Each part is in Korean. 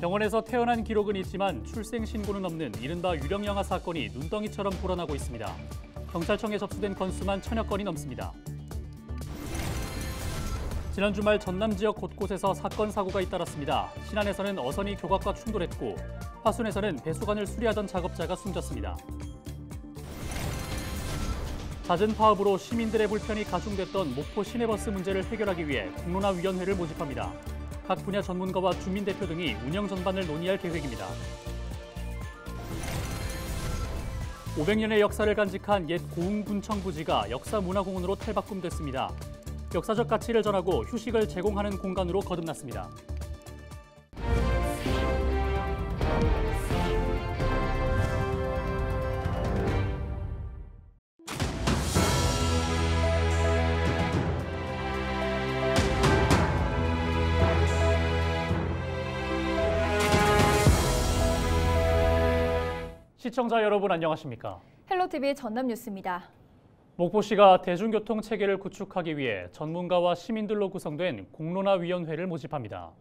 병원에서 태어난 기록은 있지만 출생 신고는 없는 이른바 유령영아 사건이 눈덩이처럼 불어나고 있습니다. 경찰청에 접수된 건수만 1000여 건이 넘습니다. 지난 주말 전남 지역 곳곳에서 사건 사고가 잇따랐습니다. 신안에서는 어선이 교각과 충돌했고 화순에서는 배수관을 수리하던 작업자가 숨졌습니다. 잦은 파업으로 시민들의 불편이 가중됐던 목포 시내버스 문제를 해결하기 위해 공론화위원회를 모집합니다. 각 분야 전문가와 주민대표 등이 운영 전반을 논의할 계획입니다. 500년의 역사를 간직한 옛 고흥군청 부지가 역사문화공원으로 탈바꿈됐습니다. 역사적 가치를 전하고 휴식을 제공하는 공간으로 거듭났습니다. 시청자 여러분 안녕하십니까? 헬로티비 전남 뉴스입니다. 목포시가 대중교통 체계를 구축하기 위해 전문가와 시민들로 구성된 공론화위원회를 모집합니다.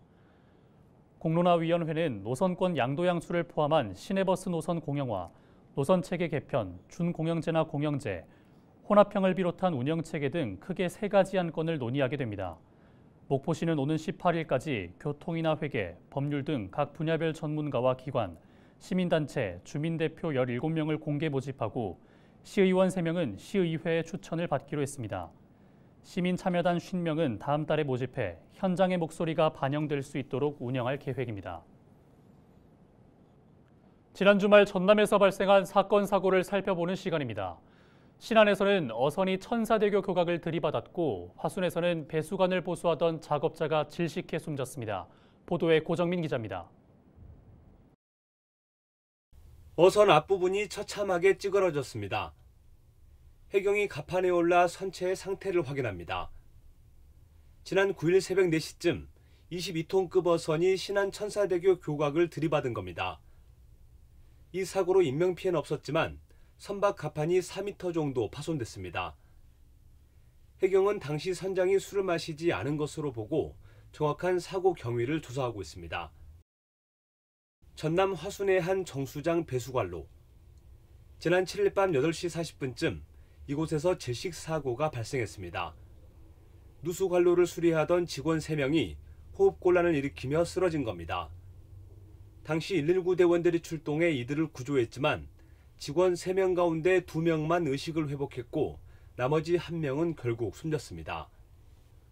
공론화위원회는 노선권 양도양수를 포함한 시내버스 노선 공영화, 노선 체계 개편, 준공영제나 공영제, 혼합형을 비롯한 운영체계 등 크게 3가지 안건을 논의하게 됩니다. 목포시는 오는 18일까지 교통이나 회계, 법률 등 각 분야별 전문가와 기관, 시민단체, 주민대표 17명을 공개 모집하고 시의원 3명은 시의회의 추천을 받기로 했습니다. 시민참여단 50명은 다음 달에 모집해 현장의 목소리가 반영될 수 있도록 운영할 계획입니다. 지난 주말 전남에서 발생한 사건 사고를 살펴보는 시간입니다. 신안에서는 어선이 천사대교 교각을 들이받았고 화순에서는 배수관을 보수하던 작업자가 질식해 숨졌습니다. 보도에 고정민 기자입니다. 어선 앞부분이 처참하게 찌그러졌습니다. 해경이 갑판에 올라 선체의 상태를 확인합니다. 지난 9일 새벽 4시쯤 22톤급 어선이 신안 천사대교 교각을 들이받은 겁니다. 이 사고로 인명피해는 없었지만 선박 갑판이 4m 정도 파손됐습니다. 해경은 당시 선장이 술을 마시지 않은 것으로 보고 정확한 사고 경위를 조사하고 있습니다. 전남 화순의 한 정수장 배수관로. 지난 7일 밤 8시 40분쯤 이곳에서 질식 사고가 발생했습니다. 누수관로를 수리하던 직원 3명이 호흡곤란을 일으키며 쓰러진 겁니다. 당시 119 대원들이 출동해 이들을 구조했지만 직원 3명 가운데 2명만 의식을 회복했고 나머지 1명은 결국 숨졌습니다.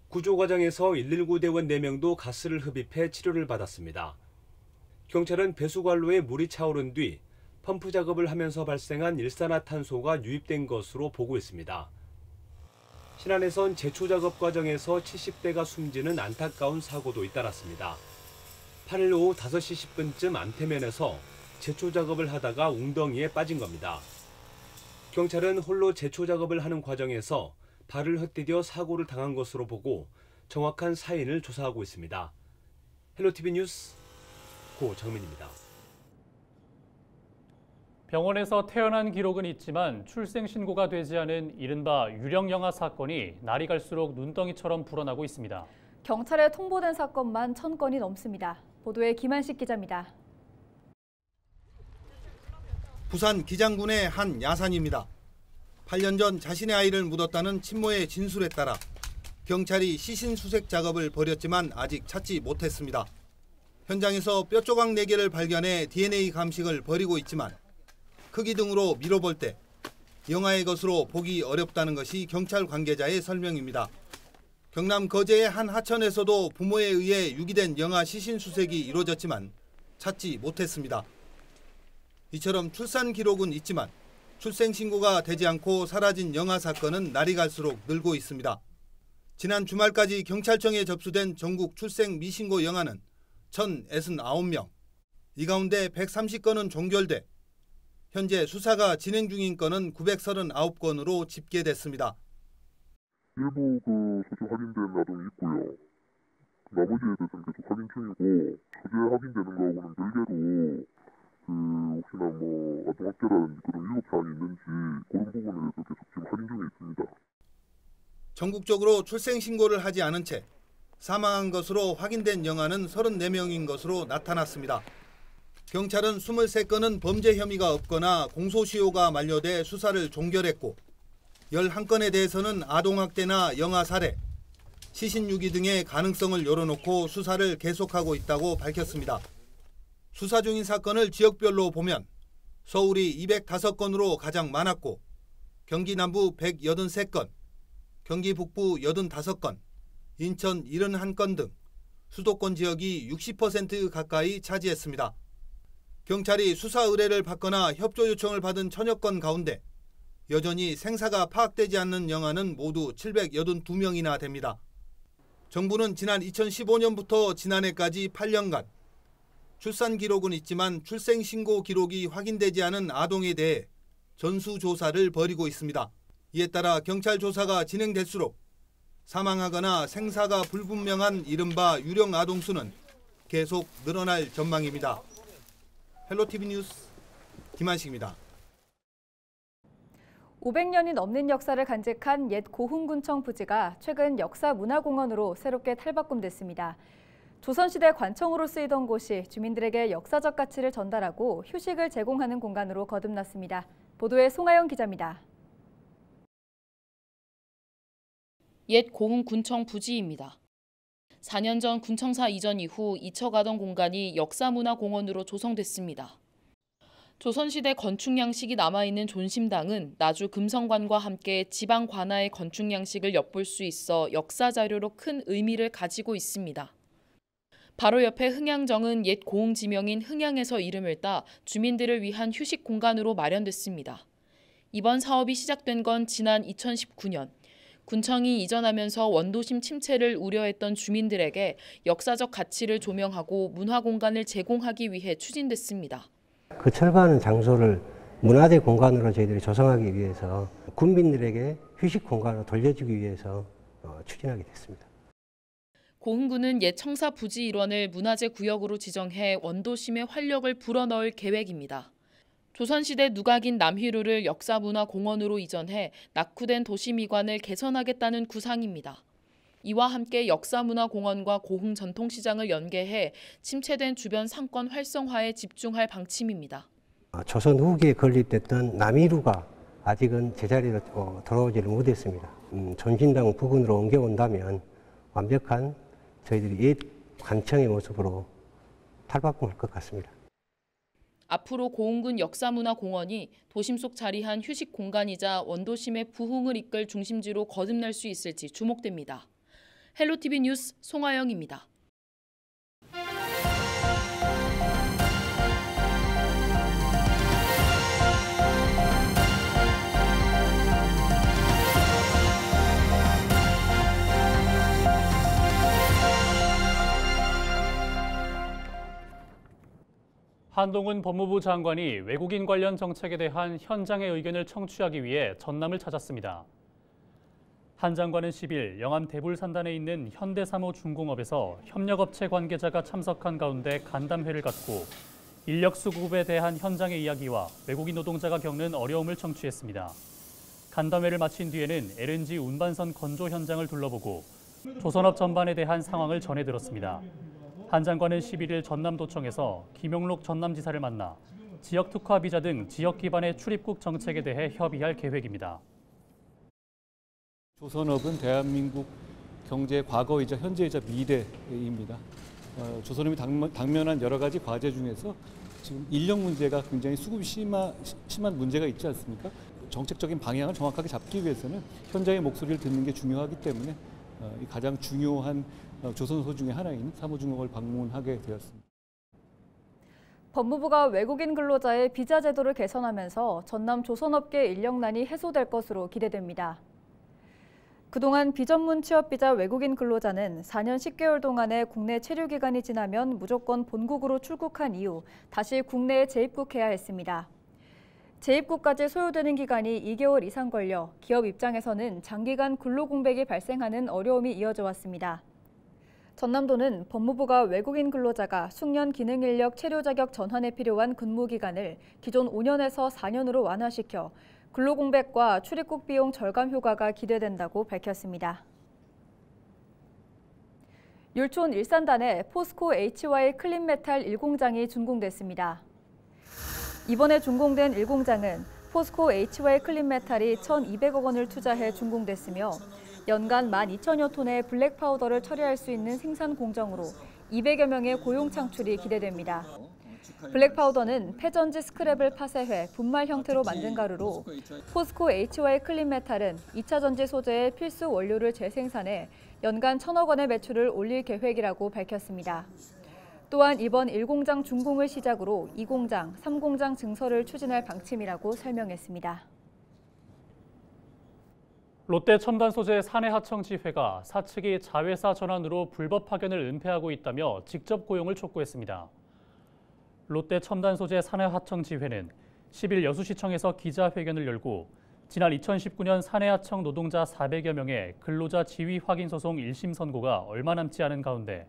구조 과정에서 119 대원 4명도 가스를 흡입해 치료를 받았습니다. 경찰은 배수관로에 물이 차오른 뒤 펌프 작업을 하면서 발생한 일산화탄소가 유입된 것으로 보고 있습니다. 신안에선 제초 작업 과정에서 70대가 숨지는 안타까운 사고도 잇따랐습니다. 8일 오후 5시 10분쯤 안태면에서 제초 작업을 하다가 웅덩이에 빠진 겁니다. 경찰은 홀로 제초 작업을 하는 과정에서 발을 헛디뎌 사고를 당한 것으로 보고 정확한 사인을 조사하고 있습니다. 헬로티비 뉴스 고정민입니다. 병원에서 태어난 기록은 있지만 출생 신고가 되지 않은 이른바 유령영아 사건이 날이 갈수록 눈덩이처럼 불어나고 있습니다. 경찰에 통보된 사건만 1000건이 넘습니다. 보도에 김한식 기자입니다. 부산 기장군의 한 야산입니다. 8년 전 자신의 아이를 묻었다는 친모의 진술에 따라 경찰이 시신 수색 작업을 벌였지만 아직 찾지 못했습니다. 현장에서 뼈조각 4개를 발견해 DNA 감식을 벌이고 있지만 크기 등으로 미뤄볼 때 영아의 것으로 보기 어렵다는 것이 경찰 관계자의 설명입니다. 경남 거제의 한 하천에서도 부모에 의해 유기된 영아 시신 수색이 이루어졌지만 찾지 못했습니다. 이처럼 출산 기록은 있지만 출생 신고가 되지 않고 사라진 영아 사건은 날이 갈수록 늘고 있습니다. 지난 주말까지 경찰청에 접수된 전국 출생 미신고 영아는 1069명. 이 가운데 130건은 종결돼 현재 수사가 진행 중인 건은 939건으로 집계됐습니다. 일부 소재 확인된 아동이 있고요. 나머지에 대해서는 계속 확인 중이고 소재 확인되는 거하고는 별개로 혹시나 아동학대라든지 그런 위법 사항이 있는지 그런 부분에 대해서 계속 지금 확인 중에 있습니다. 전국적으로 출생 신고를 하지 않은 채 사망한 것으로 확인된 영아는 34명인 것으로 나타났습니다. 경찰은 23건은 범죄 혐의가 없거나 공소시효가 만료돼 수사를 종결했고 11건에 대해서는 아동학대나 영아 살해, 시신유기 등의 가능성을 열어놓고 수사를 계속하고 있다고 밝혔습니다. 수사 중인 사건을 지역별로 보면 서울이 205건으로 가장 많았고 경기 남부 183건, 경기 북부 85건, 인천 71건 등 수도권 지역이 60% 가까이 차지했습니다. 경찰이 수사 의뢰를 받거나 협조 요청을 받은 1000여 건 가운데 여전히 생사가 파악되지 않는 영아는 모두 782명이나 됩니다. 정부는 지난 2015년부터 지난해까지 8년간 출산 기록은 있지만 출생신고 기록이 확인되지 않은 아동에 대해 전수조사를 벌이고 있습니다. 이에 따라 경찰 조사가 진행될수록 사망하거나 생사가 불분명한 이른바 유령 아동 수는 계속 늘어날 전망입니다. 헬로티비 뉴스 김한식입니다. 500년이 넘는 역사를 간직한 옛 고흥군청 부지가 최근 역사문화공원으로 새롭게 탈바꿈됐습니다. 조선시대 관청으로 쓰이던 곳이 주민들에게 역사적 가치를 전달하고 휴식을 제공하는 공간으로 거듭났습니다. 보도에 송하영 기자입니다. 옛 고흥군청 부지입니다. 4년 전 군청사 이전 이후 잊혀가던 공간이 역사문화공원으로 조성됐습니다. 조선시대 건축 양식이 남아있는 존심당은 나주 금성관과 함께 지방 관아의 건축 양식을 엿볼 수 있어 역사 자료로 큰 의미를 가지고 있습니다. 바로 옆에 흥양정은 옛 고흥 지명인 흥양에서 이름을 따 주민들을 위한 휴식 공간으로 마련됐습니다. 이번 사업이 시작된 건 지난 2019년. 군청이 이전하면서 원도심 침체를 우려했던 주민들에게 역사적 가치를 조명하고 문화 공간을 제공하기 위해 추진됐습니다. 그 철거하는 장소를 문화재 공간으로 저희들이 조성하기 위해서 군민들에게 휴식 공간으로 돌려주기 위해서 추진하게 됐습니다. 고흥군은 옛 청사 부지 일원을 문화재 구역으로 지정해 원도심의 활력을 불어넣을 계획입니다. 조선시대 누각인 남희루를 역사문화공원으로 이전해 낙후된 도시미관을 개선하겠다는 구상입니다. 이와 함께 역사문화공원과 고흥 전통시장을 연계해 침체된 주변 상권 활성화에 집중할 방침입니다. 조선 후기에 건립됐던 남희루가 아직은 제자리로 돌아오지를 못했습니다. 존신당 부근으로 옮겨온다면 완벽한 저희들이 옛 관청의 모습으로 탈바꿈할 것 같습니다. 앞으로 고흥군 역사문화공원이 도심 속 자리한 휴식 공간이자 원도심의 부흥을 이끌 중심지로 거듭날 수 있을지 주목됩니다. 헬로티비 뉴스 송하영입니다. 한동훈 법무부 장관이 외국인 관련 정책에 대한 현장의 의견을 청취하기 위해 전남을 찾았습니다. 한 장관은 10일 영암 대불산단에 있는 현대사무중공업에서 협력업체 관계자가 참석한 가운데 간담회를 갖고 인력 수급에 대한 현장의 이야기와 외국인 노동자가 겪는 어려움을 청취했습니다. 간담회를 마친 뒤에는 LNG 운반선 건조 현장을 둘러보고 조선업 전반에 대한 상황을 전해 들었습니다. 한 장관은 11일 전남도청에서 김용록 전남지사를 만나 지역 특화 비자 등 지역 기반의 출입국 정책에 대해 협의할 계획입니다. 조선업은 대한민국 경제의 과거이자 현재이자 미래입니다. 조선업이 당면한 여러 가지 과제 중에서 지금 인력 문제가 굉장히 수급이 심한 문제가 있지 않습니까? 정책적인 방향을 정확하게 잡기 위해서는 현장의 목소리를 듣는 게 중요하기 때문에 가장 중요한 조선소 중에 하나인 사무중공업을 방문하게 되었습니다. 법무부가 외국인 근로자의 비자 제도를 개선하면서 전남 조선업계 인력난이 해소될 것으로 기대됩니다. 그동안 비전문 취업비자 외국인 근로자는 4년 10개월 동안의 국내 체류 기간이 지나면 무조건 본국으로 출국한 이후 다시 국내에 재입국해야 했습니다. 재입국까지 소요되는 기간이 2개월 이상 걸려 기업 입장에서는 장기간 근로공백이 발생하는 어려움이 이어져 왔습니다. 전남도는 법무부가 외국인 근로자가 숙련 기능 인력 체류 자격 전환에 필요한 근무 기간을 기존 5년에서 4년으로 완화시켜 근로공백과 출입국 비용 절감 효과가 기대된다고 밝혔습니다. 율촌 일산단에 포스코 HY 클린메탈 1공장이 준공됐습니다. 이번에 준공된 1공장은 포스코 HY 클린메탈이 1,200억 원을 투자해 준공됐으며 연간 12,000여 톤의 블랙 파우더를 처리할 수 있는 생산 공정으로 200여 명의 고용 창출이 기대됩니다. 블랙 파우더는 폐전지 스크랩을 파쇄해 분말 형태로 만든 가루로 포스코 HY 클린메탈은 2차 전지 소재의 필수 원료를 재생산해 연간 1,000억 원의 매출을 올릴 계획이라고 밝혔습니다. 또한 이번 1공장 준공을 시작으로 2공장, 3공장 증설을 추진할 방침이라고 설명했습니다. 롯데 첨단소재 사내하청지회가 사측이 자회사 전환으로 불법 파견을 은폐하고 있다며 직접 고용을 촉구했습니다. 롯데 첨단소재 사내하청지회는 10일 여수시청에서 기자회견을 열고 지난 2019년 사내하청 노동자 400여 명의 근로자 지위 확인 소송 1심 선고가 얼마 남지 않은 가운데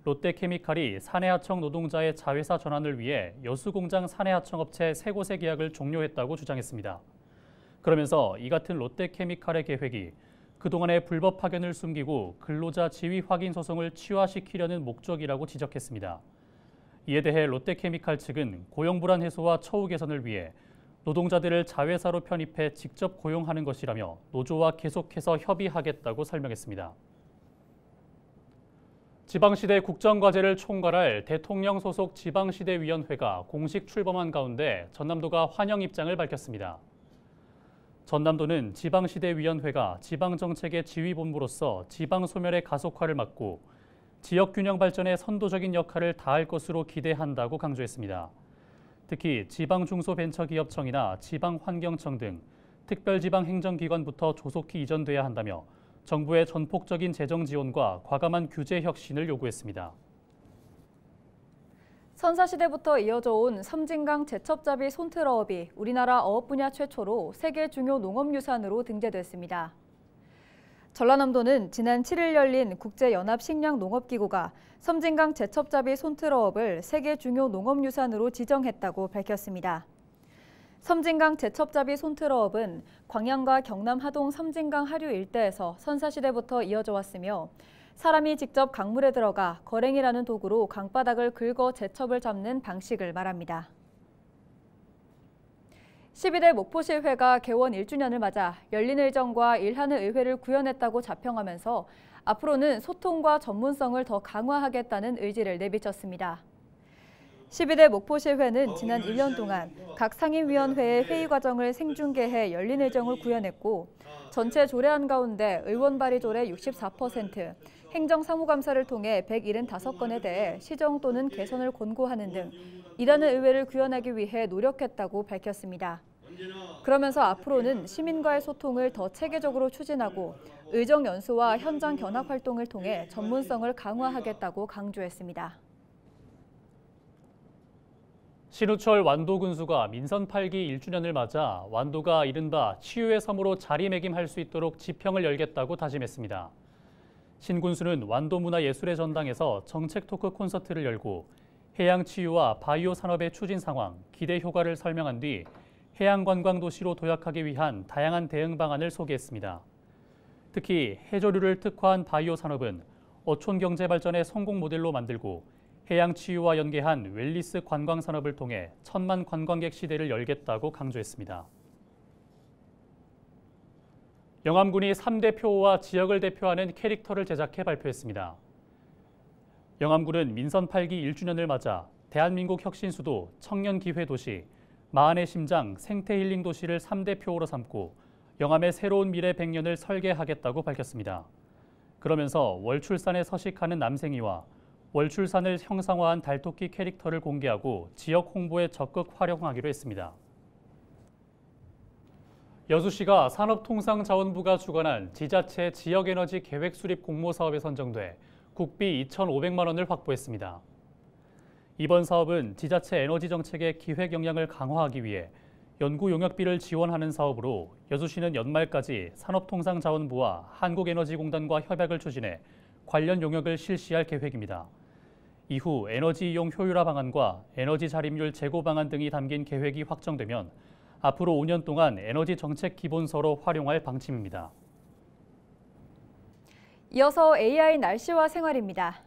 롯데케미칼이 사내하청 노동자의 자회사 전환을 위해 여수공장 사내하청업체 3곳의 계약을 종료했다고 주장했습니다. 그러면서 이 같은 롯데케미칼의 계획이 그동안의 불법 파견을 숨기고 근로자 지위 확인 소송을 치화시키려는 목적이라고 지적했습니다. 이에 대해 롯데케미칼 측은 고용불안 해소와 처우 개선을 위해 노동자들을 자회사로 편입해 직접 고용하는 것이라며 노조와 계속해서 협의하겠다고 설명했습니다. 지방시대 국정과제를 총괄할 대통령 소속 지방시대위원회가 공식 출범한 가운데 전남도가 환영 입장을 밝혔습니다. 전남도는 지방시대위원회가 지방정책의 지휘본부로서 지방소멸의 가속화를 막고 지역균형 발전에 선도적인 역할을 다할 것으로 기대한다고 강조했습니다. 특히 지방중소벤처기업청이나 지방환경청 등 특별지방행정기관부터 조속히 이전돼야 한다며 정부의 전폭적인 재정 지원과 과감한 규제 혁신을 요구했습니다. 선사시대부터 이어져 온 섬진강 제첩잡이 손트러업이 우리나라 어업 분야 최초로 세계 중요 농업유산으로 등재됐습니다. 전라남도는 지난 7일 열린 국제연합식량농업기구가 섬진강 제첩잡이 손트러업을 세계 중요 농업유산으로 지정했다고 밝혔습니다. 섬진강 제첩잡이 손트러업은 광양과 경남 하동 섬진강 하류 일대에서 선사시대부터 이어져 왔으며 사람이 직접 강물에 들어가 거랭이라는 도구로 강바닥을 긁어 제첩을 잡는 방식을 말합니다. 12대 목포시의회가 개원 1주년을 맞아 열린의정과 일하는 의회를 구현했다고 자평하면서 앞으로는 소통과 전문성을 더 강화하겠다는 의지를 내비쳤습니다. 12대 목포시의회는 지난 1년 동안 각 상임위원회의 회의 과정을 생중계해 열린의정을 구현했고 전체 조례안 가운데 의원 발의 조례 64%, 행정사무감사를 통해 175건에 대해 시정 또는 개선을 권고하는 등 일하는 의회를 구현하기 위해 노력했다고 밝혔습니다. 그러면서 앞으로는 시민과의 소통을 더 체계적으로 추진하고 의정 연수와 현장 견학 활동을 통해 전문성을 강화하겠다고 강조했습니다. 신우철 완도군수가 민선 8기 1주년을 맞아 완도가 이른바 치유의 섬으로 자리매김할 수 있도록 지평을 열겠다고 다짐했습니다. 신 군수는 완도문화예술의 전당에서 정책 토크 콘서트를 열고 해양 치유와 바이오 산업의 추진 상황, 기대 효과를 설명한 뒤 해양 관광 도시로 도약하기 위한 다양한 대응 방안을 소개했습니다. 특히 해조류를 특화한 바이오 산업은 어촌 경제 발전의 성공 모델로 만들고 해양 치유와 연계한 웰리스 관광 산업을 통해 1,000만 관광객 시대를 열겠다고 강조했습니다. 영암군이 3대 표어와 지역을 대표하는 캐릭터를 제작해 발표했습니다. 영암군은 민선 8기 1주년을 맞아 대한민국 혁신수도, 청년기회도시, 마흔의 심장, 생태힐링 도시를 3대 표어로 삼고 영암의 새로운 미래 100년을 설계하겠다고 밝혔습니다. 그러면서 월출산에 서식하는 남생이와 월출산을 형상화한 달토끼 캐릭터를 공개하고 지역 홍보에 적극 활용하기로 했습니다. 여수시가 산업통상자원부가 주관한 지자체 지역에너지 계획 수립 공모 사업에 선정돼 국비 2,500만 원을 확보했습니다. 이번 사업은 지자체 에너지 정책의 기획 역량을 강화하기 위해 연구 용역비를 지원하는 사업으로 여수시는 연말까지 산업통상자원부와 한국에너지공단과 협약을 추진해 관련 용역을 실시할 계획입니다. 이후 에너지 이용 효율화 방안과 에너지 자립률 제고 방안 등이 담긴 계획이 확정되면 앞으로 5년 동안 에너지 정책 기본서로 활용할 방침입니다. 이어서 AI 날씨와 생활입니다.